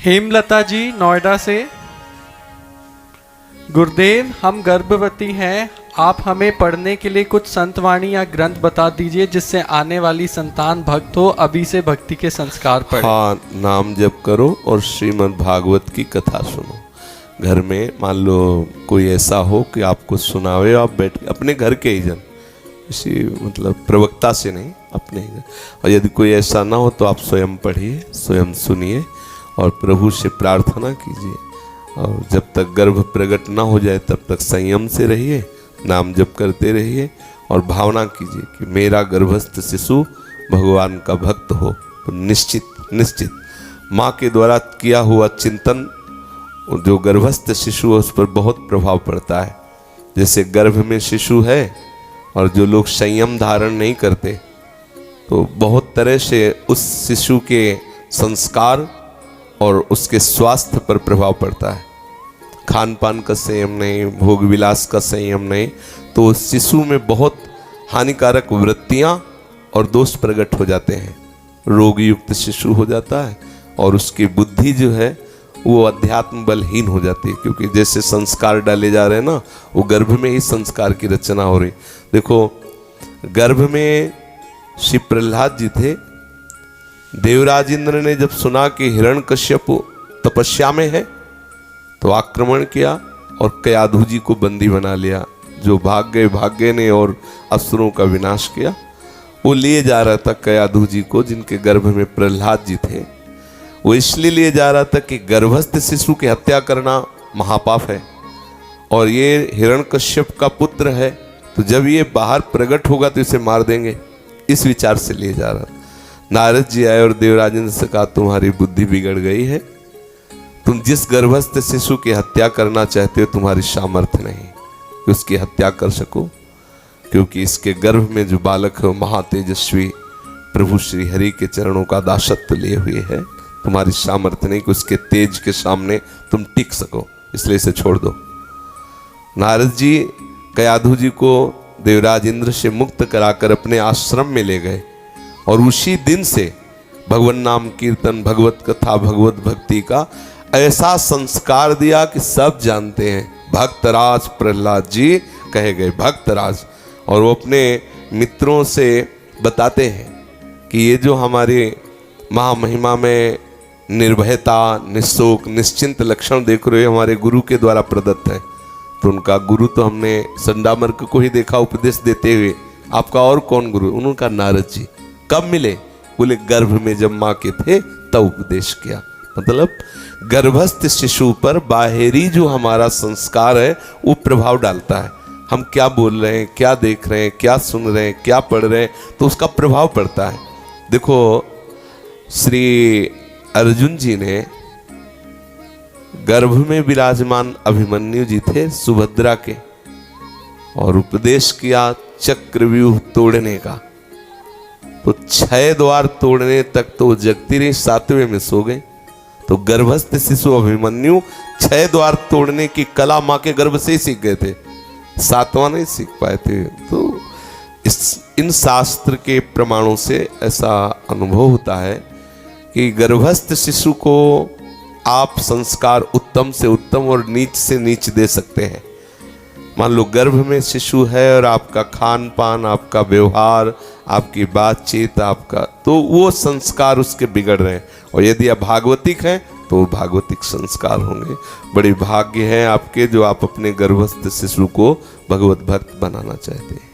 हेमलता जी नोएडा से। गुरुदेव, हम गर्भवती हैं, आप हमें पढ़ने के लिए कुछ संतवाणी या ग्रंथ बता दीजिए जिससे आने वाली संतान भक्त हो, अभी से भक्ति के संस्कार पढ़े। हाँ, नाम जप करो और श्रीमद् भागवत की कथा सुनो। घर में मान लो कोई ऐसा हो कि आपको सुनावे, आप बैठ अपने घर के ही जन, इसी मतलब प्रवक्ता से नहीं, अपने ही जन। और यदि कोई ऐसा ना हो तो आप स्वयं पढ़िए, स्वयं सुनिए और प्रभु से प्रार्थना कीजिए। और जब तक गर्भ प्रकट ना हो जाए तब तक संयम से रहिए, नाम जप करते रहिए और भावना कीजिए कि मेरा गर्भस्थ शिशु भगवान का भक्त हो। तो निश्चित माँ के द्वारा किया हुआ चिंतन जो गर्भस्थ शिशु है उस पर बहुत प्रभाव पड़ता है। जैसे गर्भ में शिशु है और जो लोग संयम धारण नहीं करते तो बहुत तरह से उस शिशु के संस्कार और उसके स्वास्थ्य पर प्रभाव पड़ता है। खान पान का संयम नहीं, भोग विलास का संयम नहीं, तो उस शिशु में बहुत हानिकारक वृत्तियां और दोष प्रकट हो जाते हैं। रोग युक्त शिशु हो जाता है और उसकी बुद्धि जो है वो अध्यात्म बलहीन हो जाती है, क्योंकि जैसे संस्कार डाले जा रहे हैं ना, वो गर्भ में ही संस्कार की रचना हो रही। देखो, गर्भ में श्री प्रहलाद जी थे। देवराज इंद्र ने जब सुना कि हिरण्यकश्यप तपस्या में है तो आक्रमण किया और कयाधु जी को बंदी बना लिया। जो भाग्य ने और असुरों का विनाश किया। वो लिए जा रहा था कयाधु जी को, जिनके गर्भ में प्रहलाद जी थे। वो इसलिए लिए जा रहा था कि गर्भस्थ शिशु की हत्या करना महापाप है और ये हिरण्यकश्यप का पुत्र है, तो जब ये बाहर प्रकट होगा तो इसे मार देंगे, इस विचार से लिए जा रहा था। नारद जी आए और देवराज इंद्र से कहा, तुम्हारी बुद्धि बिगड़ गई है, तुम जिस गर्भस्थ शिशु की हत्या करना चाहते हो तुम्हारी सामर्थ्य नहीं कि उसकी हत्या कर सको, क्योंकि इसके गर्भ में जो बालक है वो महातेजस्वी प्रभु श्री हरि के चरणों का दासत्व लिए हुए है। तुम्हारी सामर्थ्य नहीं कि उसके तेज के सामने तुम टिक सको, इसलिए इसे छोड़ दो। नारद जी कयाधु जी को देवराज इंद्र से मुक्त कराकर अपने आश्रम में ले गए और उसी दिन से भगवान नाम कीर्तन, भगवत कथा, भगवत भक्ति का ऐसा संस्कार दिया कि सब जानते हैं भक्तराज प्रहलाद जी कहे गए, भक्तराज। और वो अपने मित्रों से बताते हैं कि ये जो हमारे महामहिमा में निर्भयता, निशोक, निश्चिंत लक्षण देख रहे हो हमारे गुरु के द्वारा प्रदत्त है। तो उनका गुरु तो हमने संडामर्क को ही देखा उपदेश देते हुए, आपका और कौन गुरु? उनका नारद जी। कब मिले? बोले गर्भ में जब माँ के थे तब उपदेश किया। मतलब गर्भस्थ शिशु पर बाहरी जो हमारा संस्कार है वो प्रभाव डालता है। हम क्या बोल रहे हैं, क्या देख रहे हैं, क्या सुन रहे हैं, क्या पढ़ रहे हैं, तो उसका प्रभाव पड़ता है। देखो, श्री अर्जुन जी ने गर्भ में विराजमान अभिमन्यु जी थे सुभद्रा के, और उपदेश किया चक्रव्यूह तोड़ने का। तो 6 द्वार तोड़ने तक तो जगती रही, 7वें में सो गए। तो गर्भस्थ शिशु अभिमन्यु 6 द्वार तोड़ने की कला माँ के गर्भ से ही सीख गए थे, 7वां नहीं सीख पाए थे। तो इन शास्त्र के प्रमाणों से ऐसा अनुभव होता है कि गर्भस्थ शिशु को आप संस्कार उत्तम से उत्तम और नीच से नीच दे सकते हैं। मान लो गर्भ में शिशु है और आपका खान पान, आपका व्यवहार, आपकी बातचीत, आपका, तो वो संस्कार उसके बिगड़ रहे हैं। और यदि आप भागवतिक हैं तो भागवतिक संस्कार होंगे। बड़ी भाग्य है आपके जो आप अपने गर्भस्थ शिशु को भगवत भक्त बनाना चाहते हैं।